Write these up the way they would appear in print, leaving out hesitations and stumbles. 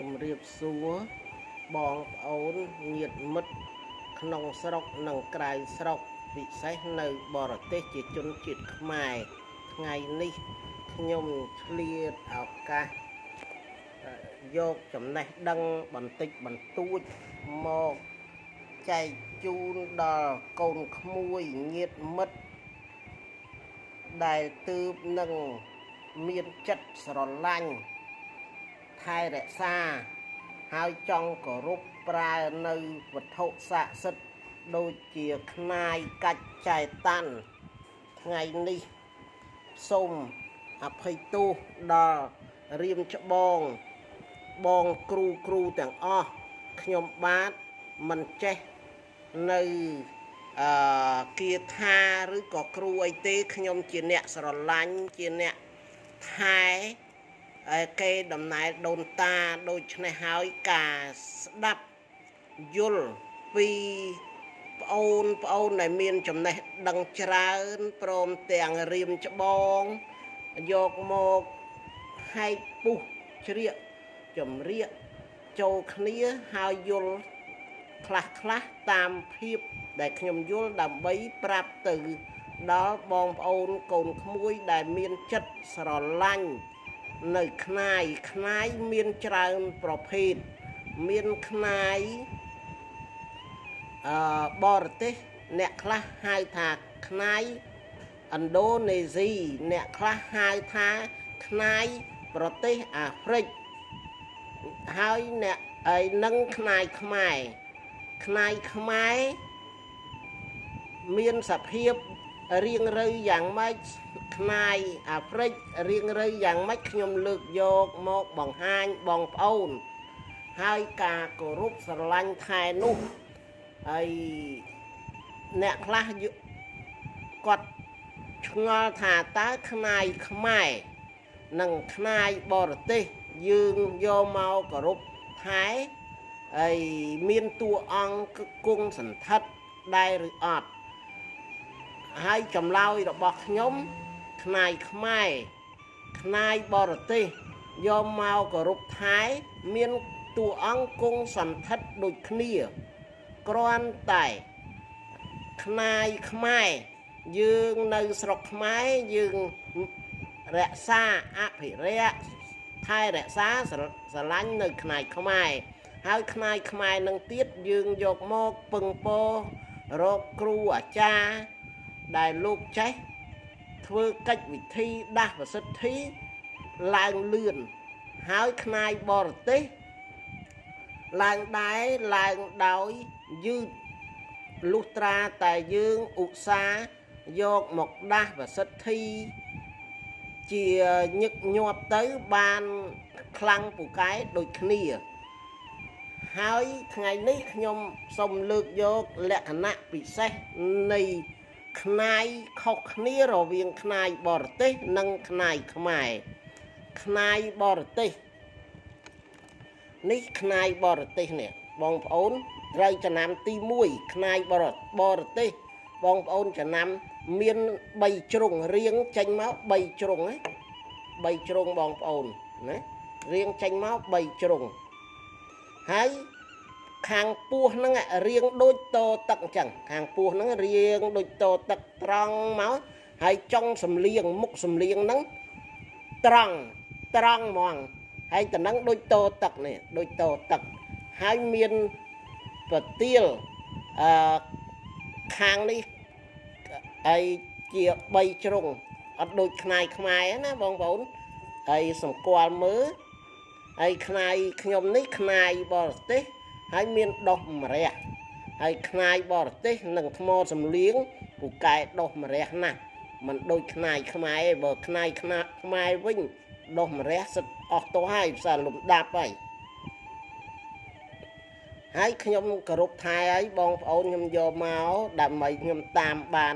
ជំរាបសួរបងប្អូនញាតិមិត្តក្នុងស្រុកនិងក្រៅស្រុកពិសេសនៅបរទេសជាជនជាតិខ្មែរថ្ងៃនេះខ្ញុំឆ្លៀតឱកាសយកចំណេះដឹងបន្តិចបន្តួចមកចែកជូនដល់កូនក្មួយញាតិមិត្តដែលទើបនឹងមានចិត្តស្រឡាញ់ថែរក្សាហើយចង់គោរពប្រើនៅវត្ថុស័ក្តិសិទ្ធិដូចជាខ្នាយកាច់ចែតាន់ថ្ងៃនេះសូមអភ័យទោសដល់រៀមច្បងបងគ្រូទាំងអស់ខ្ញុំបាទមិនចេះនៅគាថាឬក៏គ្រូអីទេខ្ញុំជាអ្នកស្រឡាញ់ជាអ្នកថែគេដំណើរដូនតាដូច្នេះហើយការស្ដាប់យល់ពីប្អូនដែលមានចំណេះដឹងច្រើនព្រមទាំងរៀមច្បងយកមកហែកពុះជ្រៀកចម្រៀកចូលគ្នាហើយយល់ខ្លះតាមភាពដែលខ្ញុំយល់ដើម្បីប្រាប់ទៅដល់បងប្អូនកូនក្មួយដែលមានចិត្តស្រឡាញ់នៅខ្នាយមានច្រើនប្រភេទមានខ្នាយបរទេសអ្នកខ្លះហៅថាខ្នាយឥណ្ឌូនេស៊ីអ្នកខ្លះហៅថាខ្នាយប្រទេសអាហ្វ្រិកហើយអ្នកនឹងខ្នាយខ្មែរមានសភាពរៀងរូវយ៉ាងម៉េចខ្នាយអាហ្វ្រិករៀងរូវយ៉ាងម៉េចខ្ញុំលើកយកមកបង្ហាញបងប្អូនហើយការគោរពស្រឡាញ់ថែនោះហើយអ្នកខ្លះគាត់ឆ្ងល់ថាតើខ្នាយខ្មែរនិងខ្នាយបរទេសយើងយកមកគោរពថែហើយមានតួអង្គគង់សន្ធិដ្ឋដែរឬអត់ហើយចម្លើយរបស់ខ្ញុំខ្នាយខ្មែរខ្នាយបរទេសយកមកគោរពថែមានតួអង្គគង់សន្ធិដ្ឋដូចគ្នាគ្រាន់តែខ្នាយខ្មែរយើងនៅស្រុកខ្មែរយើងរក្សាអភិរក្សថែរក្សាស្រឡាញ់នៅខ្នាយខ្មែរហើយខ្នាយខ្មែរនឹងទៀតយើងយកមកពឹងពោរកគ្រូអាចារ្យដែលលោកចេះធ្វើកិច្ចវិធីដាស់ប្រសិទ្ធិឡើងលឿនហើយខ្នាយបរទេសឡើងដោយយឺតលុះត្រាតែយើងឧស្សាហ៍យកមកដាស់ប្រសិទ្ធិជាញឹកញាប់ទៅបានខ្លាំងពូកែដូចគ្នាហើយថ្ងៃនេះខ្ញុំសូមលើកយកលក្ខណៈពិសេសនៃខ្នាយខុសគ្នារវាងខ្នាយបរទេសនិងខ្នាយខ្មែរខ្នាយបរទេសនេះខ្នាយបរទេសនេះបងប្អូនត្រូវចំណាំទី1ខ្នាយបរទេសបងប្អូនចំណាំមាន3ជ្រុងរៀងចេញមក3ជ្រុងណា3ជ្រុងបងប្អូនណារៀងចេញមក3ជ្រុងហើយខាងពោះហ្នឹងរៀងដូចតទឹកអញ្ចឹងខាងពោះហ្នឹងរៀងដូចតទឹកត្រង់មកហើយចុងសំលៀងមុខសំលៀងហ្នឹងត្រង់ហ្មងហើយតំណឹងដូចតទឹកនេះដូចតទឹកហើយមានប្រទាលខាងនេះហើយជា3ជ្រុងអត់ដូចខ្នាយខ្មែរណាបងប្អូនហើយសម្គាល់មើលហើយខ្នាយខ្ញុំនេះខ្នាយបរទេសហើយមានដុសម្រះហើយខ្នាយបរទេសនិងថ្មសំលៀងពូកែដុសម្រះណាស់មិនដូចខ្នាយខ្មែរទេបើខ្នាយខ្មែរវិញដុសម្រះសិតអស់ទៅហើយផ្សារលំដាប់ហើយខ្ញុំគោរពថែហើយបងប្អូនខ្ញុំយកមកដើម្បីខ្ញុំតាមបាន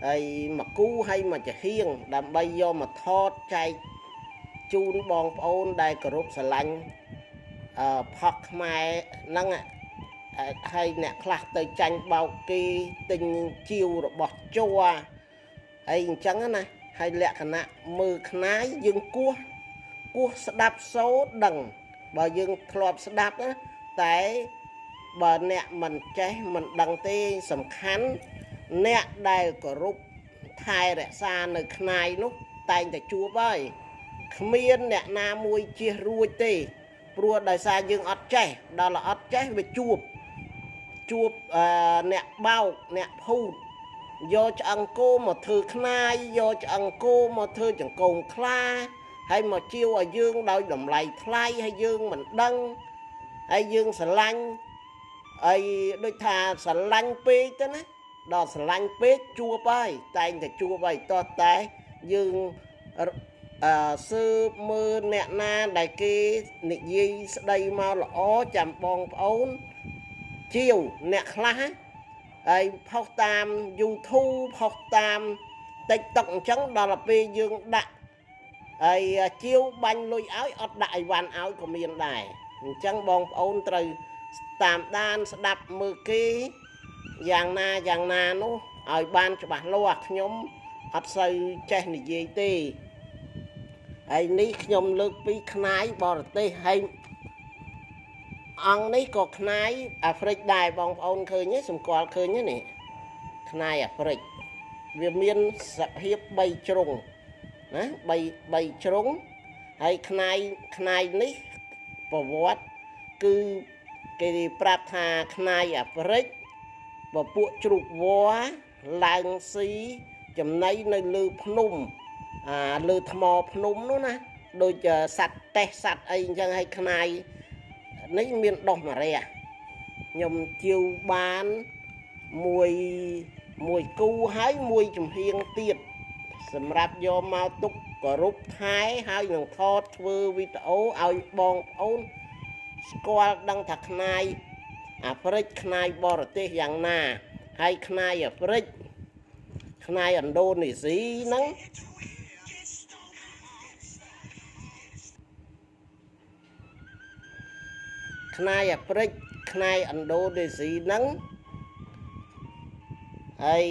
ហើយមកគូហើយមកចាហៀងដើម្បីយកមកថតចែកជូនបងប្អូនដែលគោរពស្រឡាញ់ផកខ្មែរហ្នឹងហើយអ្នកខ្លះទៅចាញ់បោកគេទិញជាវរបស់ជ័រហើយអញ្ចឹងណាហើយលក្ខណៈមើលខ្នាយយើងគោះស្ដាប់សូរដឹង បើយើងធ្លាប់ស្ដាប់ណាតែបើអ្នកមិនចេះមិនដឹងទេសំខាន់អ្នកដែលគោរពថែរក្សានៅខ្នាយនោះតែងតែជួបហើយគ្មានអ្នកណាមួយជៀសរួចទេព្រោះដោយសារយើងអត់ចេះដល់អត់ចេះវាជួបអ្នកបោកអ្នកភូតយកឆ្អឹងគោមកធ្វើខ្នាយយកឆ្អឹងគោមកធ្វើចង្កូងខ្លាហើយមកជាវឲ្យយើងដោយតម្លៃថ្លៃហើយយើងមិនដឹងហើយយើងស្រឡាញ់ហើយដូចថាស្រឡាញ់ពេកទៅណាដល់ស្រឡាញ់ពេកជួបហើយតែងតែជួបហើយតោះតែយើងស៊ើបមើលអ្នកណាដែលគេនិយាយស្ដីមកល្អចាំបងប្អូនជាវអ្នកខ្លះហើយផុសតាម YouTube ផុសតាម TikTok អញ្ចឹងដល់ពេលយើងដាក់ហើយជាវបាញ់លុយឲ្យអត់ដាក់អីវ៉ាន់ឲ្យក៏មានដែរអញ្ចឹងបងប្អូនត្រូវតាមដានស្ដាប់មើលគេយ៉ាងណានោះឲ្យបានច្បាស់លាស់ខ្ញុំអត់សូវចេះនិយាយទេហើយនេះខ្ញុំលើកពីខ្នាយបរទេសហើយអង្គនេះក៏ខ្នាយអាហ្វ្រិកដែរបងប្អូនឃើញទេសម្គាល់ឃើញទេនេះខ្នាយអាហ្វ្រិកវាមានសភាព3ជ្រុងណា3ជ្រុងហើយខ្នាយនេះប្រវត្តិគឺគេប្រាប់ថាខ្នាយអាហ្វ្រិកពពួកជ្រូកវ័រឡើងស៊ីចំណីនៅលើភ្នំលើថ្មភ្នំនោះណាដូចសត្វតេះសត្វអីអញ្ចឹងហើយខ្នាយនេះមានដុះមរះខ្ញុំជាវបានមួយគូហើយមួយចំហៀងទៀតសម្រាប់យកមកទុកគោរពថែហើយនឹងថតធ្វើវីដេអូឲ្យបងប្អូនស្គាល់ដឹងថាខ្នាយអាហ្វ្រិកខ្នាយបរទេសយ៉ាងណាហើយខ្នាយអាហ្វ្រិកខ្នាយឥណ្ឌូនេស៊ីហ្នឹងខ្នាយអាហ្វ្រិកខ្នាយឥណ្ឌូនេស៊ីហ្នឹងហើយ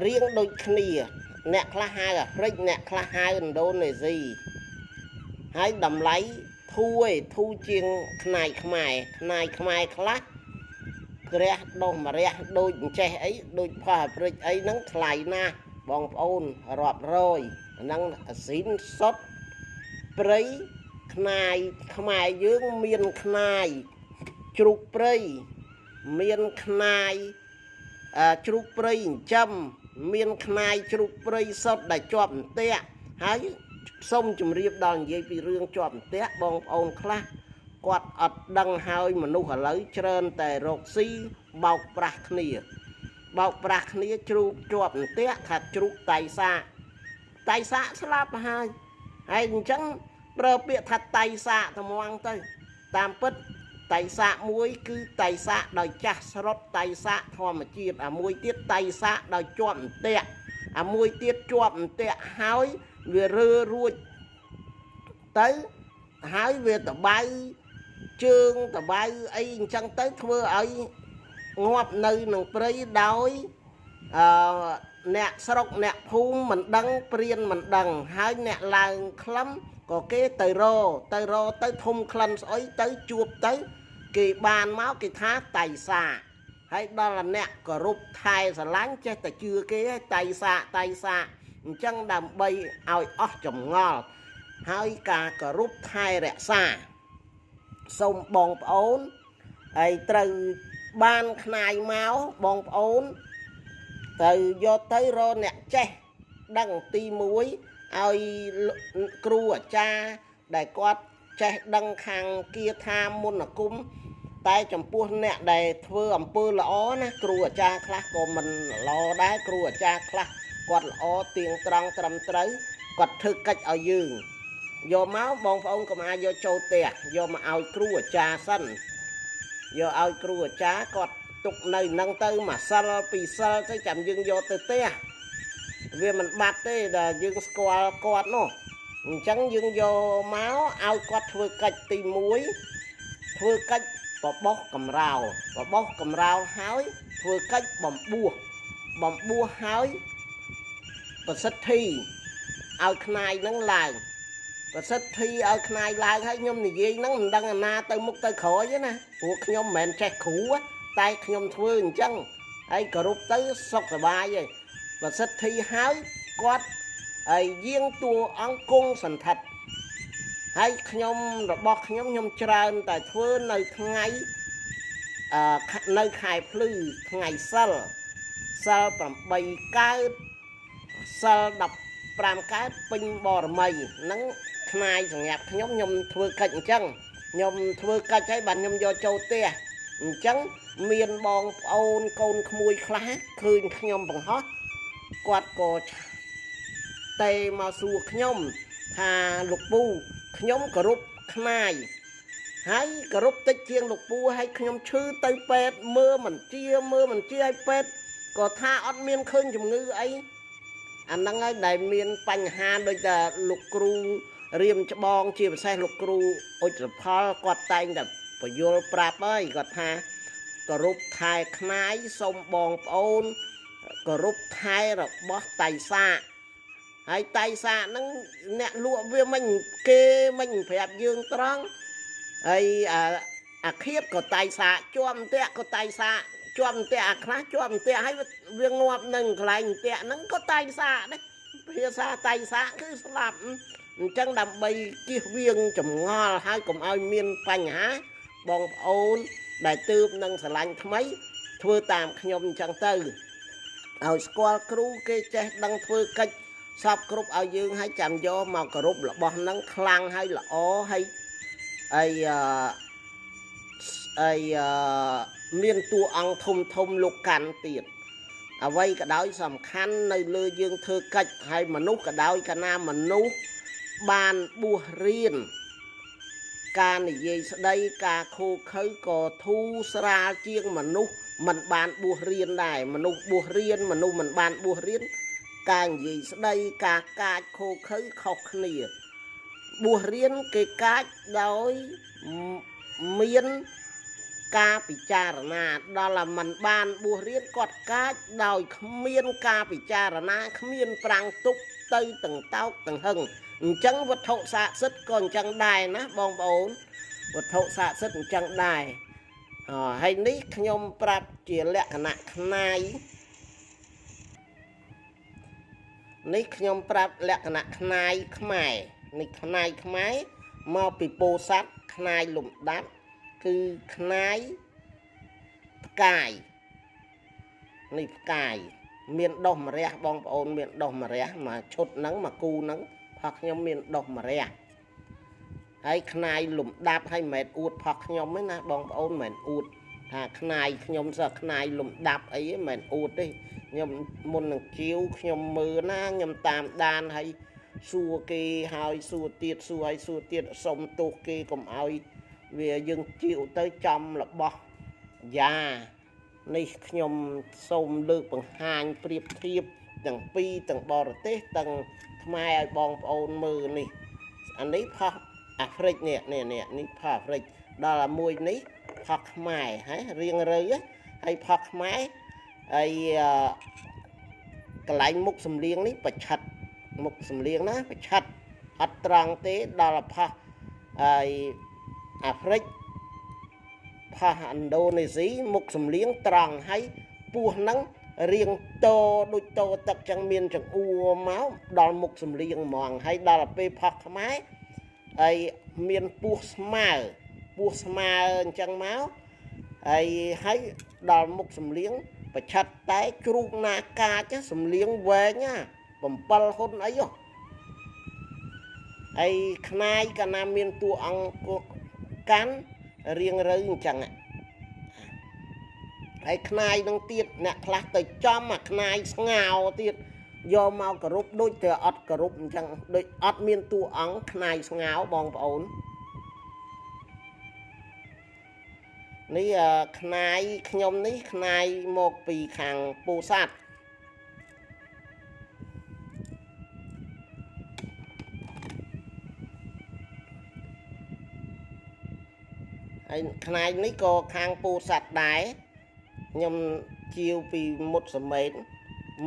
រៀងដូចគ្នាអ្នកខ្លះហៅអាហ្វ្រិកអ្នកខ្លះហៅឥណ្ឌូនេស៊ីហើយតម្លៃធូជាងខ្នាយខ្មែរខ្លះក្រះដុះមរះដូចអញ្ចេះអីដូចផោះអាហ្វ្រិកអីហ្នឹងថ្លៃណាស់បងប្អូនរាប់រយហ្នឹងអាស៊ីនសុតព្រៃខ្នាយខ្មែរយើងមានខ្នាយជ្រូកព្រៃមានខ្នាយជ្រូកព្រៃចិញ្ចឹមមានខ្នាយជ្រូកព្រៃសុតដែលជាប់អន្ទាក់ហើយសូមជម្រាបដល់និយាយពីរឿងជាប់អន្ទាក់បងប្អូនខ្លះគាត់អត់ដឹងហើយមនុស្សឥឡូវច្រើនតែរកស៊ីបោកប្រាស់គ្នាជ្រូកជាប់អន្ទាក់ថាជ្រូកតៃសាស្លាប់ហើយអញ្ចឹងប្រើពាក្យថាតៃសាត្មងទៅតាមពិតតៃសាមួយគឺតៃសាដោយចាស់ស្រុតតៃសាធម្មជាតិអាមួយទៀតតៃសាដោយជាប់អន្ទាក់អាមួយទៀតជាប់អន្ទាក់ហើយវារើរួចទៅហើយវាតបៅជើងតបៅអីអញ្ចឹងទៅធ្វើឲ្យងាប់នៅនឹងព្រៃដោយអ្នកស្រុកអ្នកភូមិមិនដឹងព្រានមិនដឹងហើយអ្នកឡើងខ្លឹមក៏គេទៅរទៅធំក្លិនស្អុយទៅជួបទៅគេបានមកគេថាតៃសាហើយដល់អ្នកគោរពថែស្រឡាញ់ចេះតែជឿគេហើយតៃសាអញ្ចឹងដើម្បីឲ្យអស់ចម្ងល់ហើយការគោរពថែរក្សាសូមបងប្អូនហើយត្រូវបានខ្នាយមកបងប្អូនទៅយកទៅរកអ្នកចេះដឹងទី1ឲ្យគ្រូអាចារ្យដែលគាត់ចេះដឹងខាងគាថាមន្តអាគមតែចំពោះអ្នកដែលធ្វើអំពើល្អណាគ្រូអាចារ្យខ្លះក៏មិនល្អដែរគ្រូអាចារ្យខ្លះគាត់ល្អទៀងត្រង់ត្រឹមត្រូវគាត់ធ្វើកិច្ចឲ្យយើងយកមកបងប្អូនកុំអាចយកចូលផ្ទះយកមកឲ្យគ្រូអាចារ្យសិនយកឲ្យគ្រូអាចារ្យគាត់ទុកនៅនឹងទៅមួយសិលពីរសិលទៅចាំយើងយកទៅផ្ទះវាមិនបាត់ទេដល់យើងស្គាល់គាត់នោះអញ្ចឹងយើងយកមកឲ្យគាត់ធ្វើកិច្ចទី1ធ្វើកិច្ចបបោះកំរោលហើយធ្វើកិច្ចបំបួសហើយប្រសិទ្ធិឲ្យខ្នាយនឹងឡើង ប្រសិទ្ធិឲ្យខ្នាយឡើងហើយខ្ញុំនិយាយហ្នឹងមិនដឹងអាណាទៅមុខទៅក្រោយទេណាព្រោះខ្ញុំមិនមែនចេះគ្រូតែខ្ញុំធ្វើអញ្ចឹងហើយគោរពទៅសុខសប្បាយហើយប្រសិទ្ធិហើយគាត់ហើយយាងតួអង្គគង់សន្ធិដ្ឋហើយខ្ញុំរបស់ខ្ញុំច្រើនតែធ្វើនៅថ្ងៃនៅខែភ្លឺថ្ងៃសិល8កើតសិល15កើតពេញបរមីហ្នឹងខ្នាយសម្រាប់ខ្ញុំធ្វើកិច្ចអញ្ចឹងខ្ញុំធ្វើកិច្ចហើយបានខ្ញុំយកចូលផ្ទះអញ្ចឹងមានបងប្អូនកូនក្មួយខ្លះឃើញខ្ញុំបង្ហោះគាត់ក៏តែមកសួរខ្ញុំថាលោកពូខ្ញុំគោរពខ្នាយហើយគោរពតិចជាងលោកពូហើយខ្ញុំឈឺទៅពេទ្យមើលមិនជាឲ្យពេទ្យក៏ថាអត់មានឃើញជំងឺអីអាហ្នឹងហើយដែលមានបញ្ហាដូចតែលោកគ្រូរៀមច្បងជាពិសេសលោកគ្រូអុចរផលគាត់តែងតែបញ្យល់ប្រាប់ហើយគាត់ថាគោរពថែខ្នាយសូមបងប្អូនគោរពថែរបស់តៃសាហើយតៃសាហ្នឹងអ្នកលក់វាមិនគេមិនប្រាប់យើងត្រង់ហើយអាឃាតក៏តៃសាជាប់ផ្ទះក៏តៃសាជាប់ផ្ទះអាខ្លះជាប់ផ្ទះហើយវាងាប់នឹងកន្លែងផ្ទះហ្នឹងក៏តៃសាដែរភាសាតៃសាគឺស្លាប់អញ្ចឹងដើម្បីជៀសវាងចម្ងល់ហើយកុំឲ្យមានបញ្ហាបងប្អូនដែលទើបនឹងស្រឡាញ់ថ្មីធ្វើតាមខ្ញុំអញ្ចឹងទៅឲ្យស្គាល់គ្រូគេចេះដឹងធ្វើកិច្ចសពគ្រប់ឲ្យយើងឲ្យចាំយកមកគោរពរបស់ហ្នឹងខ្លាំងហើយល្អហើយមានតួអង្គធំលោកកាន់ទៀតអ្វីក៏ដោយសំខាន់នៅលើយើងធ្វើកិច្ចហើយមនុស្សក៏ដោយកាលណាមនុស្សបានបួសរៀនការនិយាយស្ដីការខូខើក៏ធូរស្រាលជាងមនុស្សមិនបានបួសរៀនដែរមនុស្សបួសរៀនមនុស្សមិនបានបួសរៀនការនិយាយស្ដីការកាចខូខើខុសគ្នាបួសរៀនគេកាចដោយមានការពិចារណាដល់តែមិនបានបួសរៀនគាត់កាចដោយគ្មានការពិចារណាគ្មានប្រាំងទុកទៅទាំងតោកទាំងហឹងអញ្ចឹងវត្ថុស័ក្តិសិទ្ធិក៏អញ្ចឹងដែរណាបងប្អូនវត្ថុស័ក្តិសិទ្ធិអញ្ចឹងដែរហើយនេះខ្ញុំប្រាប់ជាលក្ខណៈខ្នាយនេះខ្ញុំប្រាប់លក្ខណៈខ្នាយខ្មែរនេះខ្នាយខ្មែរមកពីពោធិ៍សាត់ខ្នាយលំដាប់គឺខ្នាយផ្កាយនេះផ្កាយមានដុសម្រះបងប្អូនមានដុសម្រះមកឈុតហ្នឹងមកគូហ្នឹងផោះខ្ញុំមានដុសម្រះហើយខ្នាយលំដាប់ហើយមិនមែនអួតផោះខ្ញុំទេណាបងប្អូនមិនមែនអួតថាខ្នាយខ្ញុំសោះខ្នាយលំដាប់អីមិនមែនអួតទេខ្ញុំមុននឹងជាវខ្ញុំមើលណាខ្ញុំតាមដានហើយសួរគេហើយសួរទៀតសួរហើយសួរទៀតសុំទោសគេកុំឲ្យវាយើងជាវទៅចំរបស់យ៉ានេះខ្ញុំសូមលើកបង្ហាញប្រៀបធៀបទាំងពីរទាំងបរទេសទាំងខ្មែរឲ្យបងប្អូនមើលនេះអានេះផោះអាហ្វ្រិកនេះផោះអាហ្វ្រិកដល់មួយនេះផោះខ្មែរហើយរៀងរើហើយផោះខ្មែរហើយកន្លែងមុខសំលៀងនេះប្រឆិតមុខសំលៀងណាប្រឆិតអត់ត្រង់ទេដល់ផោះហើយអាហ្វ្រិកផោះឥណ្ឌូនេស៊ីមុខសំលៀងត្រង់ហើយពោះហ្នឹងរៀងតដូចតទឹកចឹងមានចង្អួមកដល់មុខសំលៀងហ្មងហើយដល់ពេលផោះខ្មែរហើយមានពោះស្មើអញ្ចឹងមកហើយដល់មុខសំលៀងប្រឆិតតែជ្រូកណាកាចសំលៀងវែងណា7ហ៊ុនអីហើយខ្នាយកាលណាមានតួអង្គកាន់រៀងរើអញ្ចឹងហើយខ្នាយនឹងទៀតអ្នកខ្លះទៅចំអាខ្នាយស្ងោទៀតយកមកគោរពដូចតែអត់គោរពអញ្ចឹងដូចអត់មានតួអង្គខ្នាយស្ងោបងប្អូននេះខ្នាយខ្ញុំនេះខ្នាយមកពីខាងពោធិ៍សាត់ហើយខ្នាយនេះក៏ខាងពោធិ៍សាត់ដែរខ្ញុំជាវពីមុតសមេន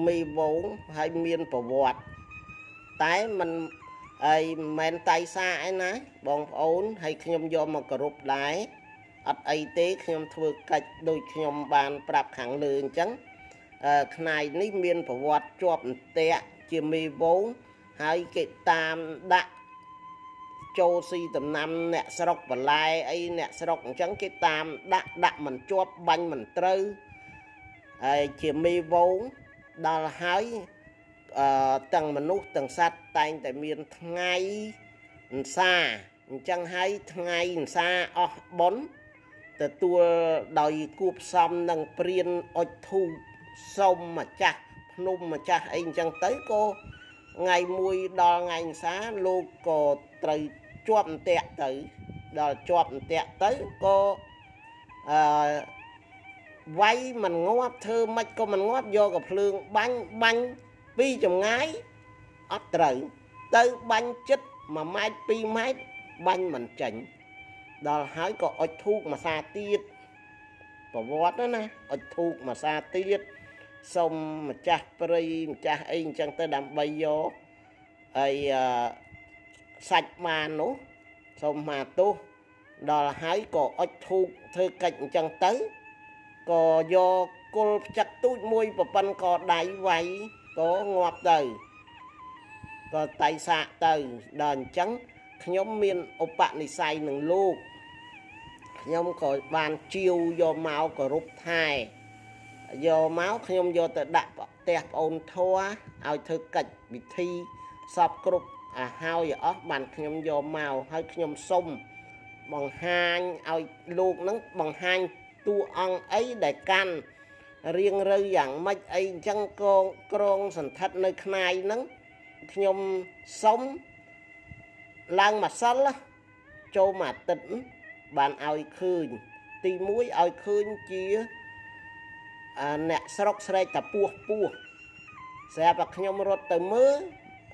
មេវងហើយមានប្រវត្តិតែมัน ai men tay xa ấy nè bong ổn hay nhom do mà cà rụp đái ắt ấy tế nhom thưa cách đôi nhom bàn prap khẳng lường trắng này ní miên phải vọt chọp tệ chỉ mì vốn hay cái tam đạ châu si tầm năm nè sọc và lai ấy nè sọc trắng cái tam đạ mình chọp bánh mình trơ chỉ mì vốn đó hái tầng mình nút tầng sắt tay tại miền ngay xa chẳng hay ngay xa bốn từ tua đòi cụp xong nâng priên ôi thu sông mà chặt nôm mà chặt anh chẳng tới cô ngày mùi đo ngày xá lô cô trời chọp tẹt tới đò chọp tẹt tới cô vay mình ngóp thơ mạch cô mình ngóp vô gặp lương bánh bánh pi chồng ngái ớt trời tới bánh chất mà mai pi mái bánh mình chỉnh đó hãy có ớt thuốc mà xa tiết và vót đó nè ớt thuốc mà xa tiết xong mà chát pri mà chát in chẳng tới đám bay vô ấy sạch mà nó xong mà tu đó là hãy có ớt thuốc thơ cạnh chẳng tới có do cô chắc túi môi và bánh có đáy vậy có ngọt từ có tay xạ từ đòn trắng nhóm miền ốp bạn đi xay nâng lô nhóm có bàn chiêu do máu có rút thai do máu nhóm do tự đạp tẹp ôn thua ao thư cạch bị thi sọc cục hao giờ ớt bàn nhóm do màu hơi nhóm sông bằng hai ao luộc nắng bằng hai tu ăn ấy để can riêng rơi dạng mạch ấy chẳng con sản thật nơi khai nắng nhom sống lang mặt sắt lá châu mà tỉnh bàn ao khơi tì muối ao khơi chia nè sọc sợi tập pua sẽ bạc nhom rốt từ mớ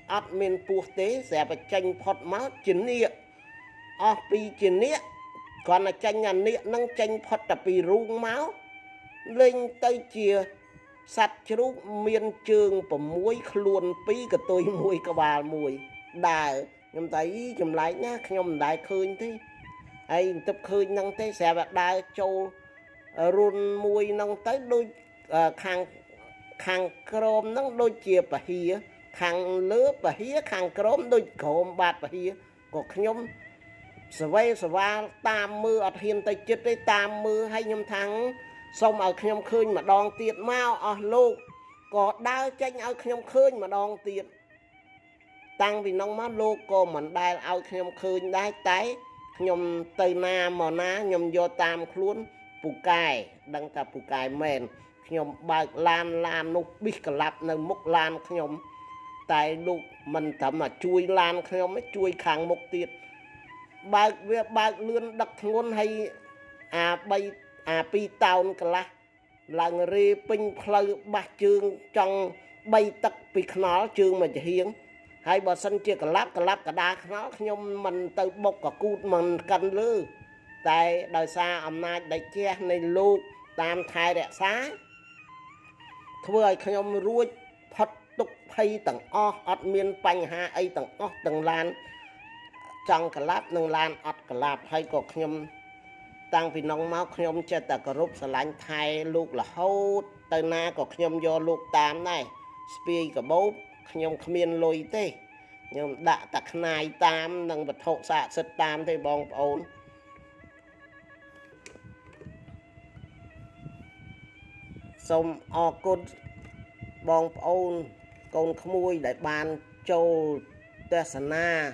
ắt miền pua tế sẽ bạc tranh phật máu chín nia pi chín nia còn là tranh nhà nia nâng tranh phật tập pi rung máu lên tay chia sạch chú miên trường và muối luôn phí cả tôi muối cả bà muối đài nhưng thấy chùm lại nhá nhưng đại khơi thế ai tập khơi năng thế sẽ bạc đài châu run muối năng tới đôi khang crom năng đôi chia và hía khang lứa và hía khang crom đôi crom bạt và hía có nhóm sờ va tam mưa ở hiên tay chết đấy tam mưa hay nhâm thắng xong ở nhâm khơi mà đòn tiệt mau ở lô có đau tranh ở nhâm khơi mà đòn tiệt tăng vì nông má lô cô mình đai ở nhâm khơi đai tái nhâm tây na mò ná nhâm vô tam luôn pù cài đăng ta pù cài mền nhâm bạc lan nục biết cả lạp nơi mốc lan nhâm tại lúc mình thầm mà chui lan nhâm mới chui khang một tiệt bạc lươn đặc ngôn hay bay pi tàu cả là người pin khơi bạc trường trong bay tắc pi nó trường mà hiến hay bà sân chia cả láp cả đá nó nhưng mình từ bốc cả cút mình cần lư tại đời xa ẩm nay đại che này lô tam thai đẹp xá thôi không ruột phật tục hay tầng ọt miên bánh ha ấy tầng tầng lan trong cả láp nâng lan ọt cả lạp hay có nhom tăng vì nông máu nhom cho ta có rút sờ lạnh thay lúc là hốt từ na có nhom do lúc tam này spi cả bố nhom miên lôi tê nhom đã tạc này tam nâng vật hộ xạ sật tam thì bong ổn xong côn bong ổn con khmui đại ban châu tesana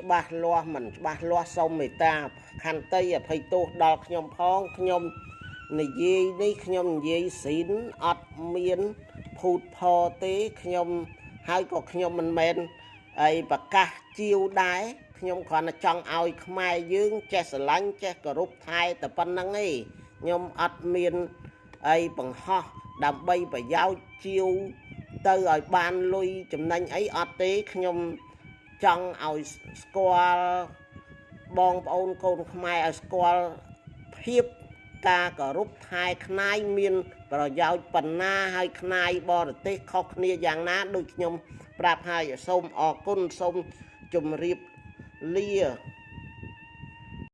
ba loa mình ba loa xong người ta khăn tây à phải tốt đọc nhom phong nhom này gì đi nhom gì xín ọt miên phụt phò tế nhom hai có nhom mình men ấy và cả chiêu đái nhom còn là trong ao mai dương che sờ lánh che cờ rúp thai tập phân năng ấy nhom ọt miên ấy bằng ho đầm bay và giao chiêu tới ở ban lui chùm nanh ấy ọt tế nhom trong ao squall bong ôn côn mai ở squall hiệp ta có rút hai khai miên và giao phần na hai khai bò tê khóc nia giang ná đôi nhom prap hai ở sông côn sông ជំរាបលា